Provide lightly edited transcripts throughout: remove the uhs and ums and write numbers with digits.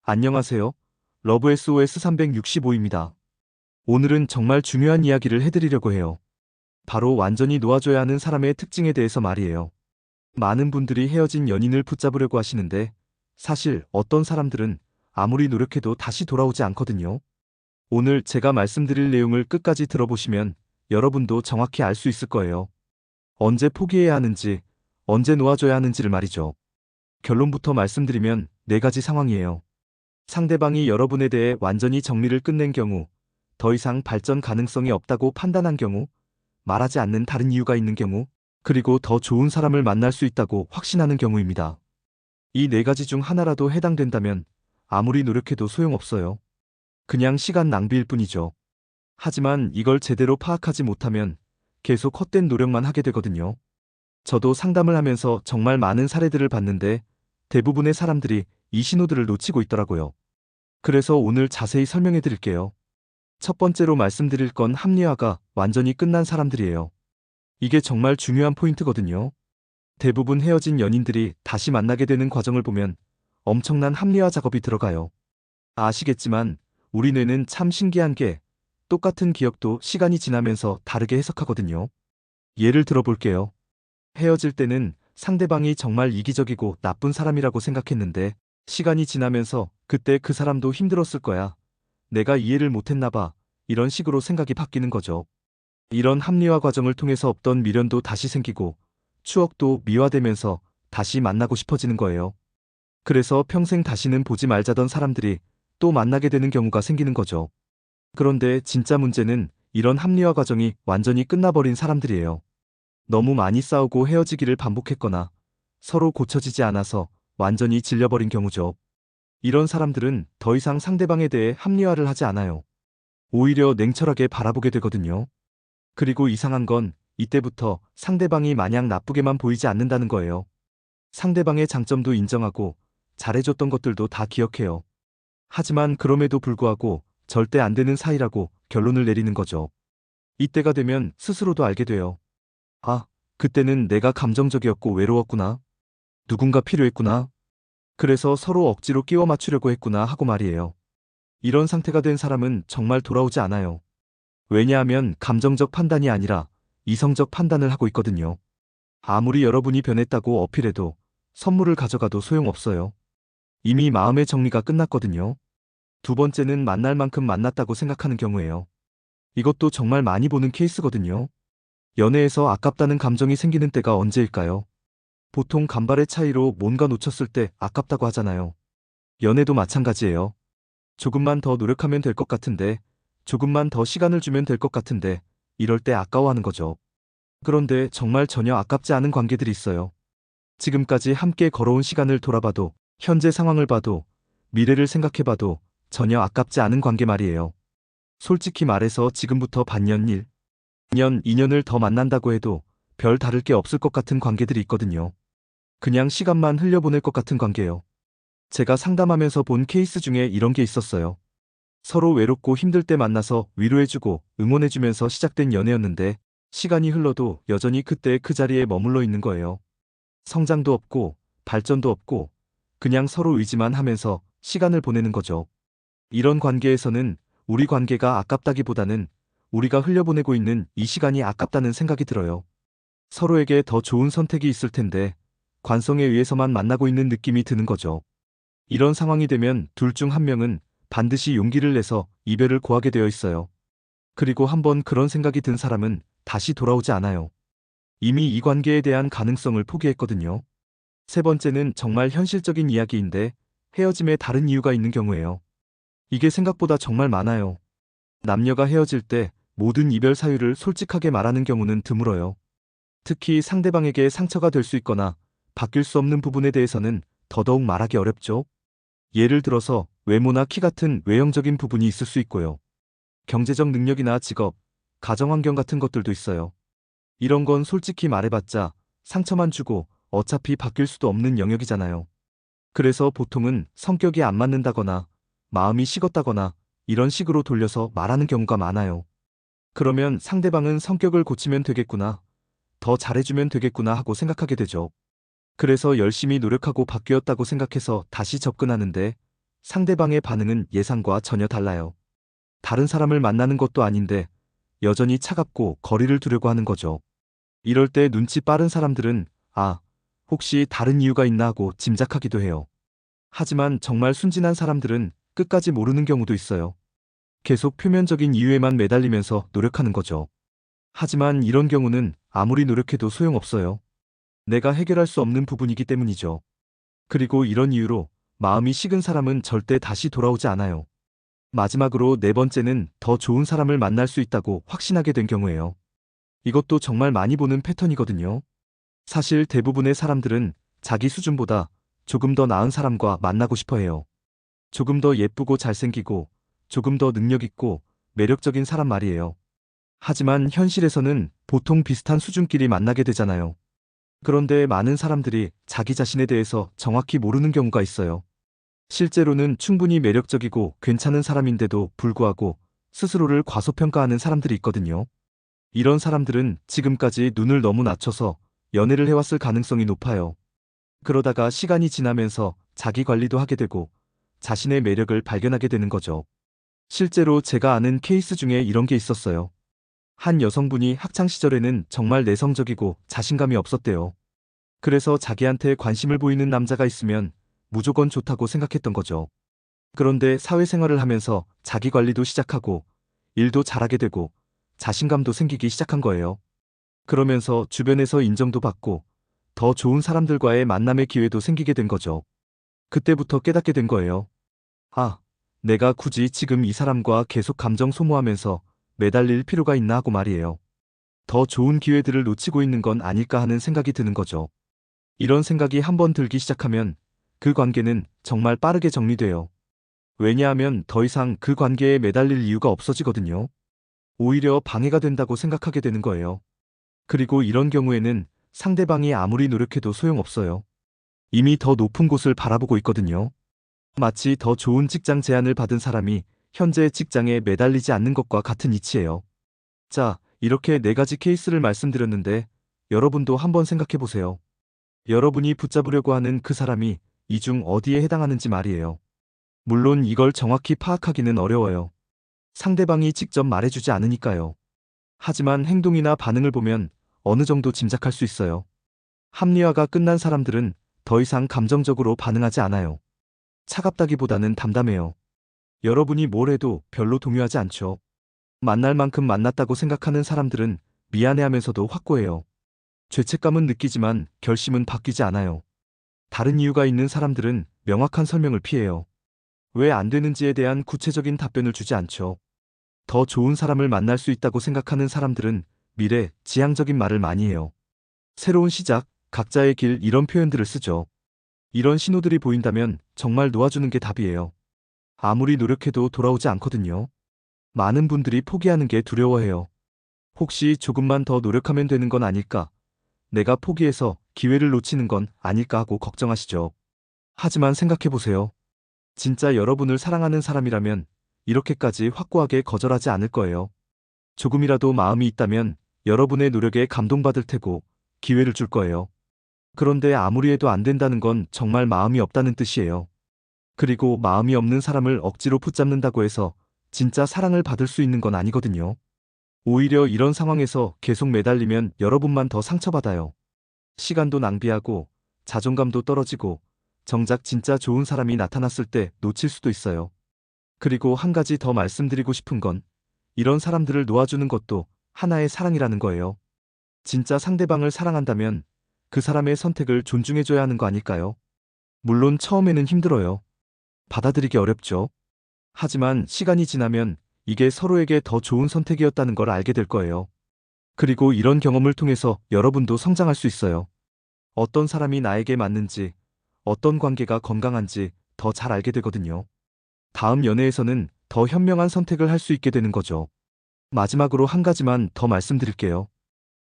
안녕하세요. 러브 SOS 365입니다. 오늘은 정말 중요한 이야기를 해드리려고 해요. 바로 완전히 놓아줘야 하는 사람의 특징에 대해서 말이에요. 많은 분들이 헤어진 연인을 붙잡으려고 하시는데 사실 어떤 사람들은 아무리 노력해도 다시 돌아오지 않거든요. 오늘 제가 말씀드릴 내용을 끝까지 들어보시면 여러분도 정확히 알 수 있을 거예요. 언제 포기해야 하는지, 언제 놓아줘야 하는지를 말이죠. 결론부터 말씀드리면 네 가지 상황이에요. 상대방이 여러분에 대해 완전히 정리를 끝낸 경우, 더 이상 발전 가능성이 없다고 판단한 경우, 말하지 않는 다른 이유가 있는 경우, 그리고 더 좋은 사람을 만날 수 있다고 확신하는 경우입니다. 이 네 가지 중 하나라도 해당된다면 아무리 노력해도 소용없어요. 그냥 시간 낭비일 뿐이죠. 하지만 이걸 제대로 파악하지 못하면 계속 헛된 노력만 하게 되거든요. 저도 상담을 하면서 정말 많은 사례들을 봤는데 대부분의 사람들이 이 신호들을 놓치고 있더라고요. 그래서 오늘 자세히 설명해 드릴게요. 첫 번째로 말씀드릴 건 합리화가 완전히 끝난 사람들이에요. 이게 정말 중요한 포인트거든요. 대부분 헤어진 연인들이 다시 만나게 되는 과정을 보면 엄청난 합리화 작업이 들어가요. 아시겠지만 우리 뇌는 참 신기한 게 똑같은 기억도 시간이 지나면서 다르게 해석하거든요. 예를 들어 볼게요. 헤어질 때는 상대방이 정말 이기적이고 나쁜 사람이라고 생각했는데 시간이 지나면서 그때 그 사람도 힘들었을 거야. 내가 이해를 못했나 봐. 이런 식으로 생각이 바뀌는 거죠. 이런 합리화 과정을 통해서 없던 미련도 다시 생기고 추억도 미화되면서 다시 만나고 싶어지는 거예요. 그래서 평생 다시는 보지 말자던 사람들이 또 만나게 되는 경우가 생기는 거죠. 그런데 진짜 문제는 이런 합리화 과정이 완전히 끝나버린 사람들이에요. 너무 많이 싸우고 헤어지기를 반복했거나 서로 고쳐지지 않아서 완전히 질려버린 경우죠. 이런 사람들은 더 이상 상대방에 대해 합리화를 하지 않아요. 오히려 냉철하게 바라보게 되거든요. 그리고 이상한 건 이때부터 상대방이 마냥 나쁘게만 보이지 않는다는 거예요. 상대방의 장점도 인정하고 잘해줬던 것들도 다 기억해요. 하지만 그럼에도 불구하고 절대 안 되는 사이라고 결론을 내리는 거죠. 이때가 되면 스스로도 알게 돼요. 아, 그때는 내가 감정적이었고 외로웠구나. 누군가 필요했구나. 그래서 서로 억지로 끼워 맞추려고 했구나 하고 말이에요. 이런 상태가 된 사람은 정말 돌아오지 않아요. 왜냐하면 감정적 판단이 아니라 이성적 판단을 하고 있거든요. 아무리 여러분이 변했다고 어필해도 선물을 가져가도 소용없어요. 이미 마음의 정리가 끝났거든요. 두 번째는 만날 만큼 만났다고 생각하는 경우예요. 이것도 정말 많이 보는 케이스거든요. 연애에서 아깝다는 감정이 생기는 때가 언제일까요? 보통 간발의 차이로 뭔가 놓쳤을 때 아깝다고 하잖아요. 연애도 마찬가지예요. 조금만 더 노력하면 될 것 같은데, 조금만 더 시간을 주면 될 것 같은데, 이럴 때 아까워하는 거죠. 그런데 정말 전혀 아깝지 않은 관계들이 있어요. 지금까지 함께 걸어온 시간을 돌아봐도, 현재 상황을 봐도, 미래를 생각해봐도 전혀 아깝지 않은 관계 말이에요. 솔직히 말해서 지금부터 반년 1, 2년, 2년을 더 만난다고 해도 별 다를 게 없을 것 같은 관계들이 있거든요. 그냥 시간만 흘려보낼 것 같은 관계예요. 제가 상담하면서 본 케이스 중에 이런 게 있었어요. 서로 외롭고 힘들 때 만나서 위로해주고 응원해주면서 시작된 연애였는데 시간이 흘러도 여전히 그때 그 자리에 머물러 있는 거예요. 성장도 없고 발전도 없고 그냥 서로 의지만 하면서 시간을 보내는 거죠. 이런 관계에서는 우리 관계가 아깝다기보다는 우리가 흘려보내고 있는 이 시간이 아깝다는 생각이 들어요. 서로에게 더 좋은 선택이 있을 텐데 관성에 의해서만 만나고 있는 느낌이 드는 거죠. 이런 상황이 되면 둘 중 한 명은 반드시 용기를 내서 이별을 고하게 되어 있어요. 그리고 한번 그런 생각이 든 사람은 다시 돌아오지 않아요. 이미 이 관계에 대한 가능성을 포기했거든요. 세 번째는 정말 현실적인 이야기인데 헤어짐에 다른 이유가 있는 경우예요. 이게 생각보다 정말 많아요. 남녀가 헤어질 때 모든 이별 사유를 솔직하게 말하는 경우는 드물어요. 특히 상대방에게 상처가 될 수 있거나 바뀔 수 없는 부분에 대해서는 더더욱 말하기 어렵죠. 예를 들어서 외모나 키 같은 외형적인 부분이 있을 수 있고요. 경제적 능력이나 직업, 가정환경 같은 것들도 있어요. 이런 건 솔직히 말해봤자 상처만 주고 어차피 바뀔 수도 없는 영역이잖아요. 그래서 보통은 성격이 안 맞는다거나 마음이 식었다거나 이런 식으로 돌려서 말하는 경우가 많아요. 그러면 상대방은 성격을 고치면 되겠구나, 더 잘해주면 되겠구나 하고 생각하게 되죠. 그래서 열심히 노력하고 바뀌었다고 생각해서 다시 접근하는데 상대방의 반응은 예상과 전혀 달라요. 다른 사람을 만나는 것도 아닌데 여전히 차갑고 거리를 두려고 하는 거죠. 이럴 때 눈치 빠른 사람들은 아, 혹시 다른 이유가 있나 하고 짐작하기도 해요. 하지만 정말 순진한 사람들은 끝까지 모르는 경우도 있어요. 계속 표면적인 이유에만 매달리면서 노력하는 거죠. 하지만 이런 경우는 아무리 노력해도 소용없어요. 내가 해결할 수 없는 부분이기 때문이죠. 그리고 이런 이유로 마음이 식은 사람은 절대 다시 돌아오지 않아요. 마지막으로 네 번째는 더 좋은 사람을 만날 수 있다고 확신하게 된 경우예요. 이것도 정말 많이 보는 패턴이거든요. 사실 대부분의 사람들은 자기 수준보다 조금 더 나은 사람과 만나고 싶어 해요. 조금 더 예쁘고 잘생기고 조금 더 능력 있고 매력적인 사람 말이에요. 하지만 현실에서는 보통 비슷한 수준끼리 만나게 되잖아요. 그런데 많은 사람들이 자기 자신에 대해서 정확히 모르는 경우가 있어요. 실제로는 충분히 매력적이고 괜찮은 사람인데도 불구하고 스스로를 과소평가하는 사람들이 있거든요. 이런 사람들은 지금까지 눈을 너무 낮춰서 연애를 해왔을 가능성이 높아요. 그러다가 시간이 지나면서 자기 관리도 하게 되고 자신의 매력을 발견하게 되는 거죠. 실제로 제가 아는 케이스 중에 이런 게 있었어요. 한 여성분이 학창 시절에는 정말 내성적이고 자신감이 없었대요. 그래서 자기한테 관심을 보이는 남자가 있으면 무조건 좋다고 생각했던 거죠. 그런데 사회생활을 하면서 자기 관리도 시작하고 일도 잘하게 되고 자신감도 생기기 시작한 거예요. 그러면서 주변에서 인정도 받고 더 좋은 사람들과의 만남의 기회도 생기게 된 거죠. 그때부터 깨닫게 된 거예요. 아, 내가 굳이 지금 이 사람과 계속 감정 소모하면서 매달릴 필요가 있나 하고 말이에요. 더 좋은 기회들을 놓치고 있는 건 아닐까 하는 생각이 드는 거죠. 이런 생각이 한번 들기 시작하면 그 관계는 정말 빠르게 정리돼요. 왜냐하면 더 이상 그 관계에 매달릴 이유가 없어지거든요. 오히려 방해가 된다고 생각하게 되는 거예요. 그리고 이런 경우에는 상대방이 아무리 노력해도 소용없어요. 이미 더 높은 곳을 바라보고 있거든요. 마치 더 좋은 직장 제안을 받은 사람이 현재 직장에 매달리지 않는 것과 같은 이치예요. 자, 이렇게 네 가지 케이스를 말씀드렸는데 여러분도 한번 생각해 보세요. 여러분이 붙잡으려고 하는 그 사람이 이 중 어디에 해당하는지 말이에요. 물론 이걸 정확히 파악하기는 어려워요. 상대방이 직접 말해주지 않으니까요. 하지만 행동이나 반응을 보면 어느 정도 짐작할 수 있어요. 합리화가 끝난 사람들은 더 이상 감정적으로 반응하지 않아요. 차갑다기보다는 담담해요. 여러분이 뭘 해도 별로 동요하지 않죠. 만날 만큼 만났다고 생각하는 사람들은 미안해하면서도 확고해요. 죄책감은 느끼지만 결심은 바뀌지 않아요. 다른 이유가 있는 사람들은 명확한 설명을 피해요. 왜 안 되는지에 대한 구체적인 답변을 주지 않죠. 더 좋은 사람을 만날 수 있다고 생각하는 사람들은 미래, 지향적인 말을 많이 해요. 새로운 시작, 각자의 길 이런 표현들을 쓰죠. 이런 신호들이 보인다면 정말 놓아주는 게 답이에요. 아무리 노력해도 돌아오지 않거든요. 많은 분들이 포기하는 게 두려워해요. 혹시 조금만 더 노력하면 되는 건 아닐까? 내가 포기해서 기회를 놓치는 건 아닐까 하고 걱정하시죠. 하지만 생각해보세요. 진짜 여러분을 사랑하는 사람이라면 이렇게까지 확고하게 거절하지 않을 거예요. 조금이라도 마음이 있다면 여러분의 노력에 감동받을 테고 기회를 줄 거예요. 그런데 아무리 해도 안 된다는 건 정말 마음이 없다는 뜻이에요. 그리고 마음이 없는 사람을 억지로 붙잡는다고 해서 진짜 사랑을 받을 수 있는 건 아니거든요. 오히려 이런 상황에서 계속 매달리면 여러분만 더 상처받아요. 시간도 낭비하고 자존감도 떨어지고 정작 진짜 좋은 사람이 나타났을 때 놓칠 수도 있어요. 그리고 한 가지 더 말씀드리고 싶은 건 이런 사람들을 놓아주는 것도 하나의 사랑이라는 거예요. 진짜 상대방을 사랑한다면 그 사람의 선택을 존중해줘야 하는 거 아닐까요? 물론 처음에는 힘들어요. 받아들이기 어렵죠. 하지만 시간이 지나면 이게 서로에게 더 좋은 선택이었다는 걸 알게 될 거예요. 그리고 이런 경험을 통해서 여러분도 성장할 수 있어요. 어떤 사람이 나에게 맞는지, 어떤 관계가 건강한지 더 잘 알게 되거든요. 다음 연애에서는 더 현명한 선택을 할 수 있게 되는 거죠. 마지막으로 한 가지만 더 말씀드릴게요.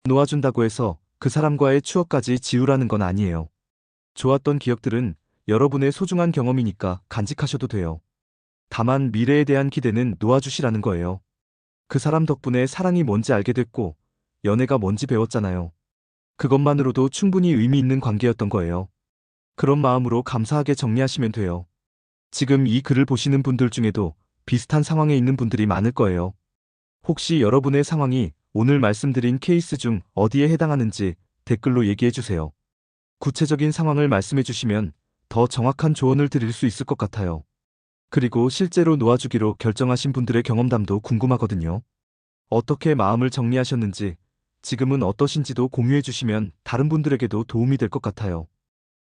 놓아준다고 해서 그 사람과의 추억까지 지우라는 건 아니에요. 좋았던 기억들은 여러분의 소중한 경험이니까 간직하셔도 돼요. 다만 미래에 대한 기대는 놓아주시라는 거예요. 그 사람 덕분에 사랑이 뭔지 알게 됐고, 연애가 뭔지 배웠잖아요. 그것만으로도 충분히 의미 있는 관계였던 거예요. 그런 마음으로 감사하게 정리하시면 돼요. 지금 이 글을 보시는 분들 중에도 비슷한 상황에 있는 분들이 많을 거예요. 혹시 여러분의 상황이 오늘 말씀드린 케이스 중 어디에 해당하는지 댓글로 얘기해 주세요. 구체적인 상황을 말씀해 주시면 더 정확한 조언을 드릴 수 있을 것 같아요. 그리고 실제로 놓아주기로 결정하신 분들의 경험담도 궁금하거든요. 어떻게 마음을 정리하셨는지, 지금은 어떠신지도 공유해 주시면 다른 분들에게도 도움이 될 것 같아요.